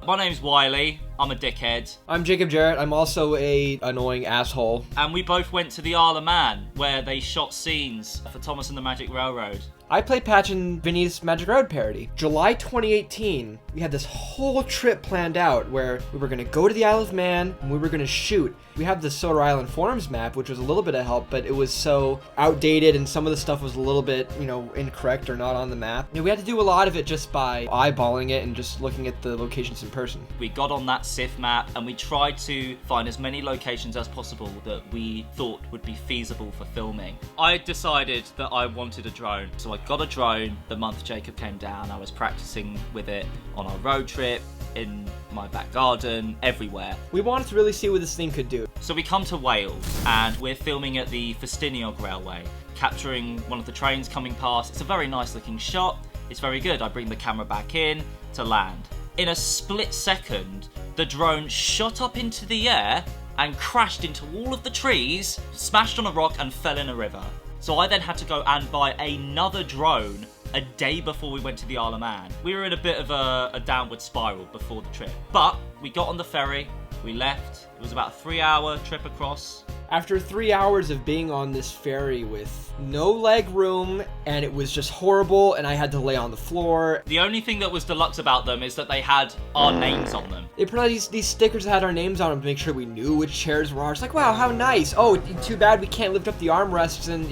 My name's Wylie. I'm a dickhead. I'm Jacob Jarrett. I'm also a annoying asshole. And we both went to the Isle of Man, where they shot scenes for Thomas and the Magic Railroad. I played Patch in Vinny's Magic Railroad Parody. July 2018, we had this whole trip planned out where we were going to go to the Isle of Man and we were going to shoot. We have the Soda Island Forums map, which was a little bit of help, but it was so outdated and some of the stuff was a little bit, incorrect or not on the map. And we had to do a lot of it just by eyeballing it and just looking at the locations in person. We got on that SIF map and we tried to find as many locations as possible that we thought would be feasible for filming. I decided that I wanted a drone, so I got a drone the month Jacob came down. I was practicing with it on our road trip, in my back garden, everywhere. We wanted to really see what this thing could do. So we come to Wales and we're filming at the Festiniog Railway, capturing one of the trains coming past. It's a very nice looking shot. It's very good. I bring the camera back in to land. In a split second, the drone shot up into the air and crashed into all of the trees, smashed on a rock and fell in a river. So I then had to go and buy another drone a day before we went to the Isle of Man. We were in a bit of a downward spiral before the trip. But we got on the ferry, we left. It was about a 3-hour trip across. After 3 hours of being on this ferry with no leg room, and it was just horrible, and I had to lay on the floor. The only thing that was deluxe about them is that they had our names on them. They put out these stickers that had our names on them to make sure we knew which chairs were ours. Like, wow, how nice. Oh, too bad we can't lift up the armrests and,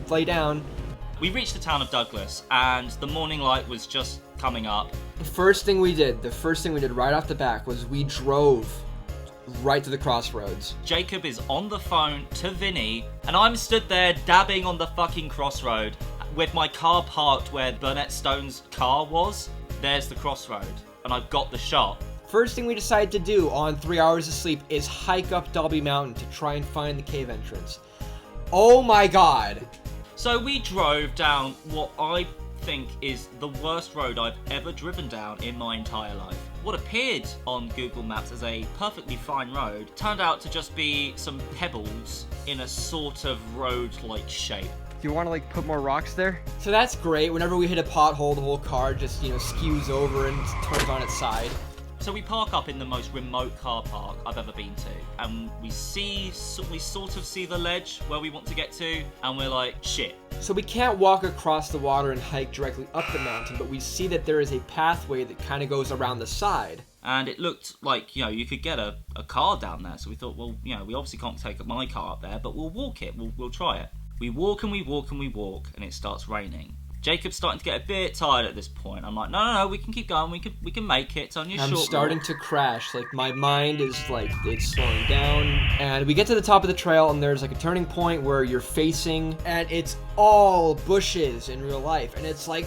lay down. We reached the town of Douglas, and the morning light was just coming up. The first thing we did right off the back was we drove right to the crossroads. Jacob is on the phone to Vinny, and I'm stood there dabbing on the fucking crossroad with my car parked where Burnett Stone's car was. There's the crossroad, and I've got the shot. First thing we decided to do on 3 hours of sleep is hike up Dolby Mountain to try and find the cave entrance. Oh my god. So we drove down what I think is the worst road I've ever driven down in my entire life. What appeared on Google Maps as a perfectly fine road turned out to just be some pebbles in a sort of road-like shape. Do you want to put more rocks there? So that's great. Whenever we hit a pothole, the whole car just, skews over and turns on its side. So we park up in the most remote car park I've ever been to, and we sort of see the ledge where we want to get to, and we're like, shit. So we can't walk across the water and hike directly up the mountain, but we see that there is a pathway that kind of goes around the side. And it looked like, you could get a car down there, so we thought, well, we obviously can't take my car up there, but we'll walk it, we'll try it. We walk and we walk and we walk, and it starts raining. Jacob's starting to get a bit tired at this point. I'm like, no, we can keep going. We can make it. It's only a short walk. I'm starting to crash. My mind is it's slowing down. And we get to the top of the trail, and there's a turning point where you're facing, and it's all bushes in real life. And it's like,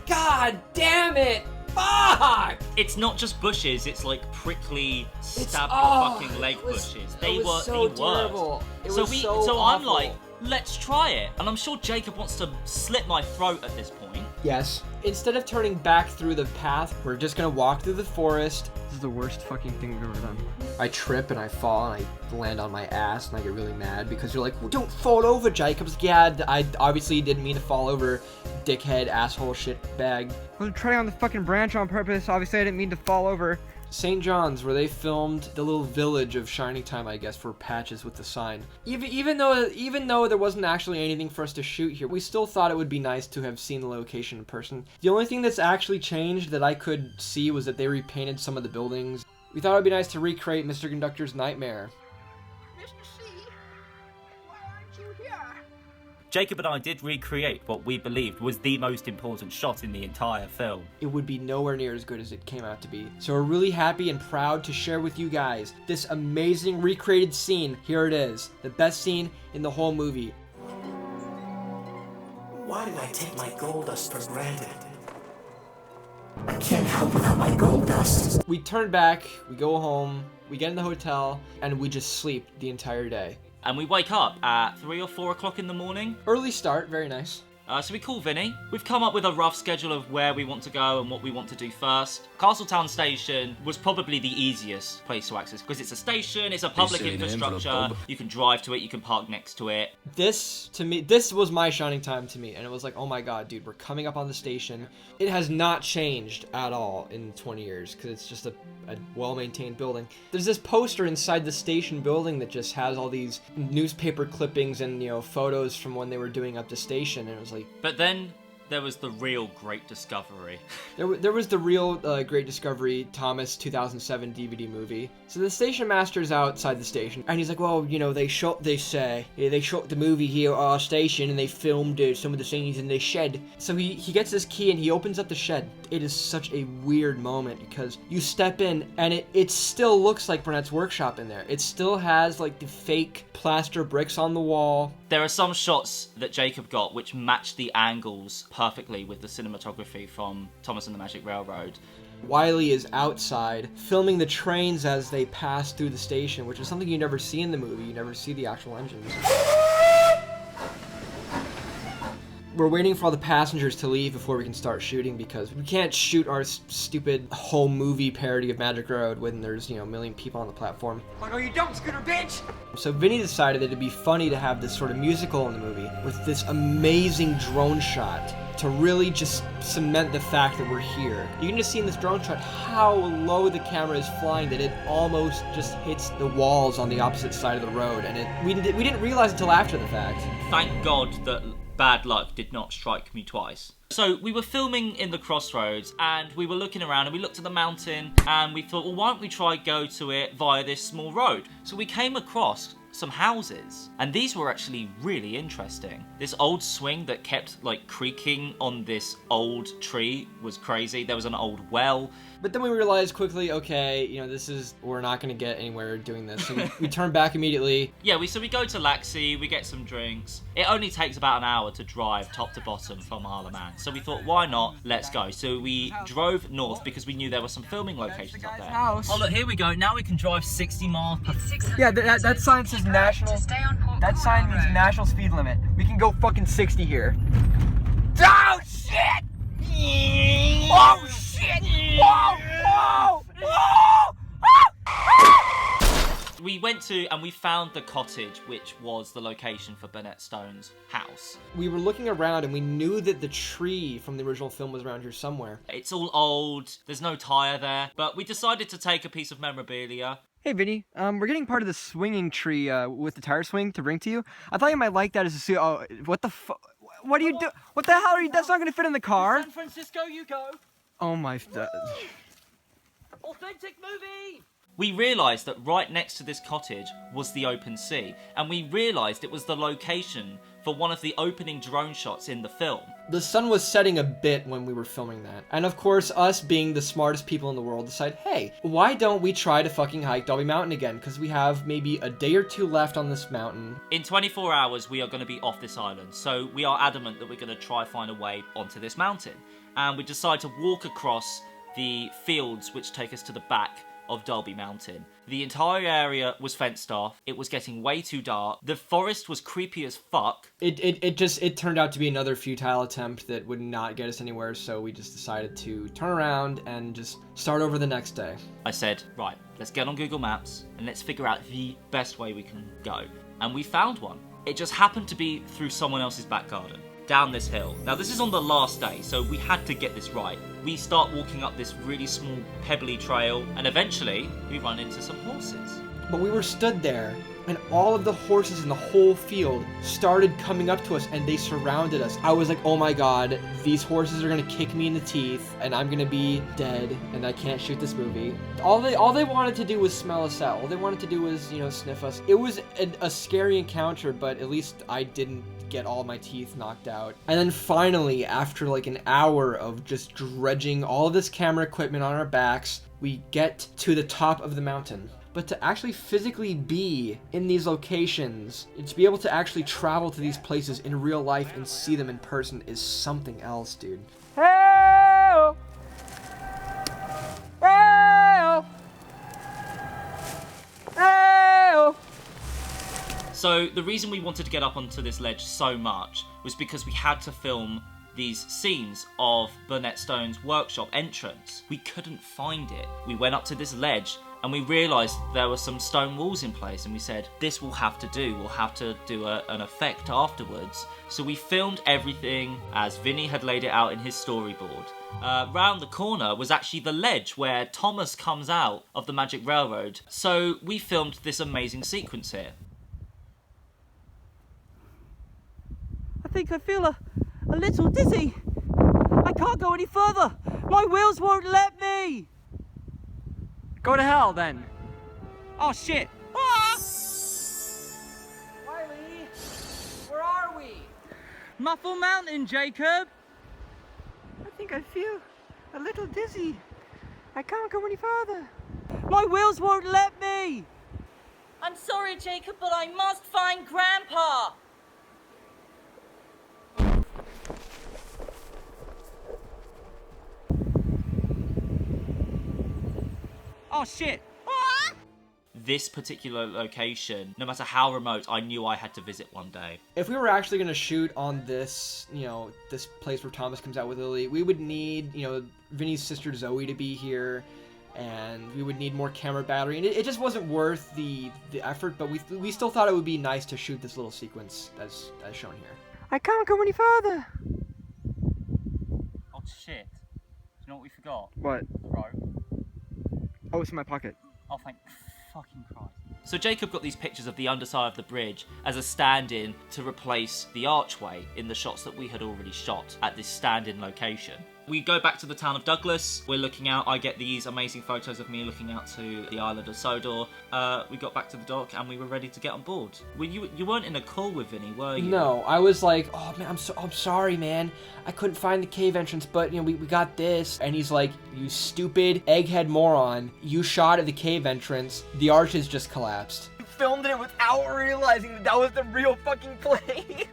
god damn it! Fuck! It's not just bushes. It's prickly, stab your fucking leg bushes. They were so the terrible. worst. So I'm awful. like, let's try it. And I'm sure Jacob wants to slit my throat at this point. Yes. Instead of turning back through the path, we're just gonna walk through the forest. This is the worst fucking thing we've ever done. I trip and I fall and I land on my ass and I get really mad because you're like, well, don't fall over, Jacob. Yeah, I obviously didn't mean to fall over, dickhead, asshole, shit bag. I was treading on the fucking branch on purpose. Obviously, I didn't mean to fall over. St. John's, where they filmed the little village of Shining Time, I guess, for Patches with the sign. Even though there wasn't actually anything for us to shoot here, we still thought it would be nice to have seen the location in person. The only thing that's actually changed that I could see was that they repainted some of the buildings. We thought it would be nice to recreate Mr. Conductor's nightmare. Mr. C, why aren't you here? Jacob and I did recreate what we believed was the most important shot in the entire film. It would be nowhere near as good as it came out to be. So we're really happy and proud to share with you guys this amazing recreated scene. Here it is, the best scene in the whole movie. Why did I take my gold dust for granted? I can't help without my gold dust. We turn back, we go home, we get in the hotel, and we just sleep the entire day. And we wake up at 3 or 4 o'clock in the morning. Early start, very nice. So we call Vinny. We've come up with a rough schedule of where we want to go and what we want to do first. Castletown Station was probably the easiest place to access because it's a station, it's a public infrastructure, you can drive to it, you can park next to it. This, to me, this was my shining time to me, and it was like, oh my god, dude, we're coming up on the station. It has not changed at all in 20 years, because it's just a well-maintained building. There's this poster inside the station building that just has all these newspaper clippings and, you know, photos from when they were doing up the station, and it was like... But then there was the real great discovery. There was the real great discovery, Thomas 2007 DVD movie. So the station master's outside the station, and he's like, well, you know, they shot this, they shot the movie here at our station, and they filmed some of the scenes in this shed. So he gets this key, and he opens up the shed. It is such a weird moment, because you step in, and it still looks like Burnett's workshop in there. It still has, like, the fake plaster bricks on the wall. There are some shots that Jacob got which match the angles perfectly with the cinematography from Thomas and the Magic Railroad. Wylie is outside filming the trains as they pass through the station, which is something you never see in the movie. You never see the actual engines. We're waiting for all the passengers to leave before we can start shooting, because we can't shoot our stupid home movie parody of Magic Road when there's, you know, a million people on the platform. Oh no, you don't, Scooter bitch! So Vinny decided that it'd be funny to have this sort of musical in the movie with this amazing drone shot to really just cement the fact that we're here. You can just see in this drone shot how low the camera is flying that it almost just hits the walls on the opposite side of the road, and we didn't realize until after the fact. Thank God that bad luck did not strike me twice. So we were filming in the crossroads, and we were looking around, and we looked at the mountain, and we thought, well, why don't we try go to it via this small road? So we came across some houses, and these were actually really interesting. This old swing that kept like creaking on this old tree was crazy. There was an old well. But then we realized quickly, okay, you know, we're not going to get anywhere doing this. So we turned back immediately. Yeah, we go to Laxey, we get some drinks. It only takes about an hour to drive top to bottom from Isle of Man. So we thought, why not? Let's go. So we drove north because we knew there were some filming locations up there. House. Oh look, here we go. Now we can drive 60 miles per... Yeah, that sign says national. That sign means national speed limit. We can go fucking 60 here. Oh shit! Oh shit! Whoa! Whoa! Whoa! We went to and we found the cottage, which was the location for Burnett Stone's house. We were looking around and we knew that the tree from the original film was around here somewhere. It's all old, there's no tyre there, but we decided to take a piece of memorabilia. Hey Vinny, we're getting part of the swinging tree with the tire swing to bring to you. I thought you might like that as a suit. Oh, what the what do you do? What the hell are you? That's not gonna fit in the car. San Francisco, you go. Oh my. Authentic movie! We realised that right next to this cottage was the open sea, and we realised it was the location for one of the opening drone shots in the film. The sun was setting a bit when we were filming that. And of course, us being the smartest people in the world decide, hey, why don't we try to fucking hike Dolby Mountain again? Because we have maybe a day or two left on this mountain. In 24 hours, we are going to be off this island, so we are adamant that we're going to try find a way onto this mountain. And we decide to walk across the fields which take us to the back of Dolby Mountain. The entire area was fenced off. It was getting way too dark. The forest was creepy as fuck. It turned out to be another futile attempt that would not get us anywhere, so we just decided to turn around and just start over the next day. I said, right, let's get on Google Maps and let's figure out the best way we can go. And we found one. It just happened to be through someone else's back garden, down this hill. Now this is on the last day, so we had to get this right. We start walking up this really small pebbly trail, and eventually we run into some horses. But we were stood there, and all of the horses in the whole field started coming up to us, and they surrounded us. I was like, oh my god, these horses are gonna kick me in the teeth, and I'm gonna be dead, and I can't shoot this movie. All they wanted to do was smell us out. All they wanted to do was, you know, sniff us. It was a scary encounter, but at least I didn't get all my teeth knocked out. And then finally, after like an hour of just dredging all of this camera equipment on our backs, we get to the top of the mountain. But to actually physically be in these locations, to be able to actually travel to these places in real life and see them in person is something else, dude. Help! Help! Help! So the reason we wanted to get up onto this ledge so much was because we had to film these scenes of Burnett Stone's workshop entrance. We couldn't find it. We went up to this ledge and we realised there were some stone walls in place, and we said, this will have to do. We'll have to do an effect afterwards. So we filmed everything as Vinny had laid it out in his storyboard. Round the corner was actually the ledge where Thomas comes out of the Magic Railroad. So we filmed this amazing sequence here. I think I feel a little dizzy. I can't go any further. My wheels won't let me. Go to hell then. Oh shit. Ah! Wylie, where are we? Muffle Mountain, Jacob. I think I feel a little dizzy. I can't go any further. My wheels won't let me. I'm sorry, Jacob, but I must find Grandpa. Oh shit. This particular location, no matter how remote, I knew I had to visit one day. If we were actually going to shoot on this, this place where Thomas comes out with Lily, we would need, Vinny's sister Zoe to be here, and we would need more camera battery, and it just wasn't worth the effort, but we still thought it would be nice to shoot this little sequence as shown here. I can't go any further. Oh shit. Do you know what we forgot? What? The rope. Oh, it's in my pocket. Oh thank fucking Christ. So Jacob got these pictures of the underside of the bridge as a stand-in to replace the archway in the shots that we had already shot at this stand-in location. We go back to the town of Douglas. We're looking out. I get these amazing photos of me looking out to the island of Sodor. We got back to the dock and we were ready to get on board. Well, you weren't in a call with Vinny, were you? No, I was like, oh man, I'm sorry, man. I couldn't find the cave entrance, but we got this. And he's like, you stupid egghead moron. You shot at the cave entrance. The arches just collapsed. You filmed it without realizing that was the real fucking place.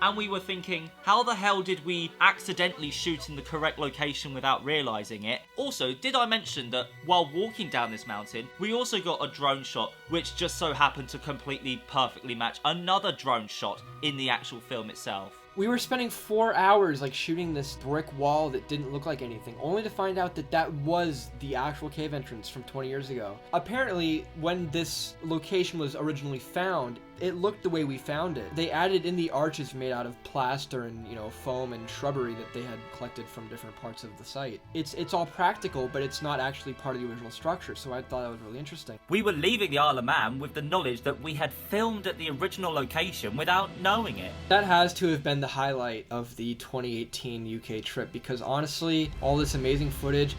And we were thinking, how the hell did we accidentally shoot in the correct location without realising it? Also, did I mention that while walking down this mountain, we also got a drone shot, which just so happened to completely perfectly match another drone shot in the actual film itself. We were spending 4 hours shooting this brick wall that didn't look like anything, only to find out that was the actual cave entrance from 20 years ago. Apparently, when this location was originally found, it looked the way we found it. They added in the arches made out of plaster and, foam and shrubbery that they had collected from different parts of the site. It's all practical, but it's not actually part of the original structure, so I thought that was really interesting. We were leaving the Isle of Man with the knowledge that we had filmed at the original location without knowing it. That has to have been the highlight of the 2018 UK trip, because honestly, all this amazing footage,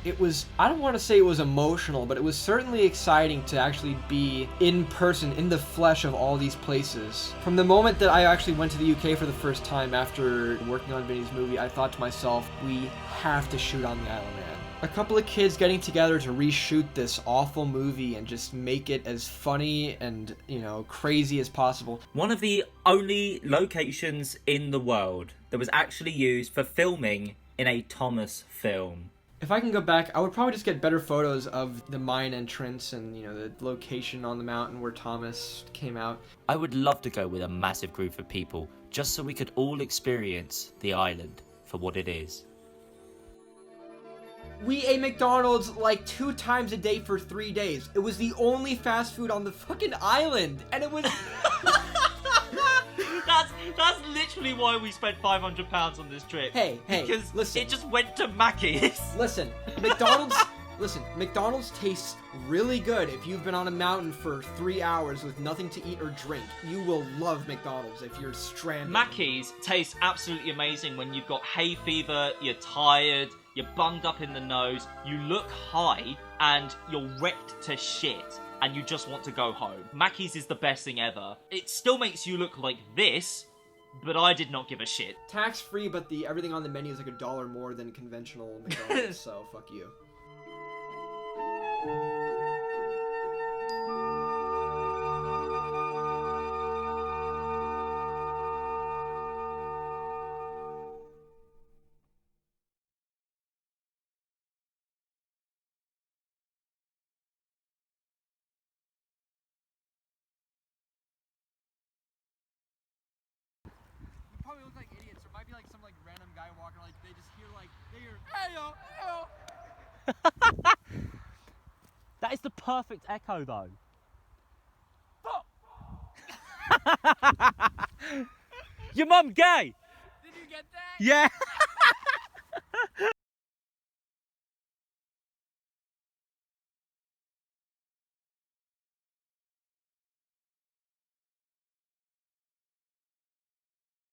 I don't want to say it was emotional, but it was certainly exciting to actually be in person, in the flesh of all these places. From the moment that I actually went to the UK for the first time after working on Vinny's movie, I thought to myself, we have to shoot on the Isle of Man. A couple of kids getting together to reshoot this awful movie and just make it as funny and, crazy as possible. One of the only locations in the world that was actually used for filming in a Thomas film. If I can go back, I would probably just get better photos of the mine entrance and, the location on the mountain where Thomas came out. I would love to go with a massive group of people, just so we could all experience the island for what it is. We ate McDonald's 2 times a day for 3 days. It was the only fast food on the fucking island, and it was... That's literally why we spent £500 on this trip. Hey, because listen. it just went to Mackey's. Listen, McDonald's tastes really good if you've been on a mountain for 3 hours with nothing to eat or drink. You will love McDonald's if you're stranded. Mackey's tastes absolutely amazing when you've got hay fever, you're tired, you're bunged up in the nose, you look high, and you're wrecked to shit, and you just want to go home. Mackey's is the best thing ever. It still makes you look like this, but I did not give a shit. Tax free, but everything on the menu is $1 more than conventional McDonald's, so fuck you. probably look like idiots. There might be like some like random guy walking, like they just hear like they hear ayo, ayo. That is the perfect echo, though. Your mum gay? Did you get that? Yeah.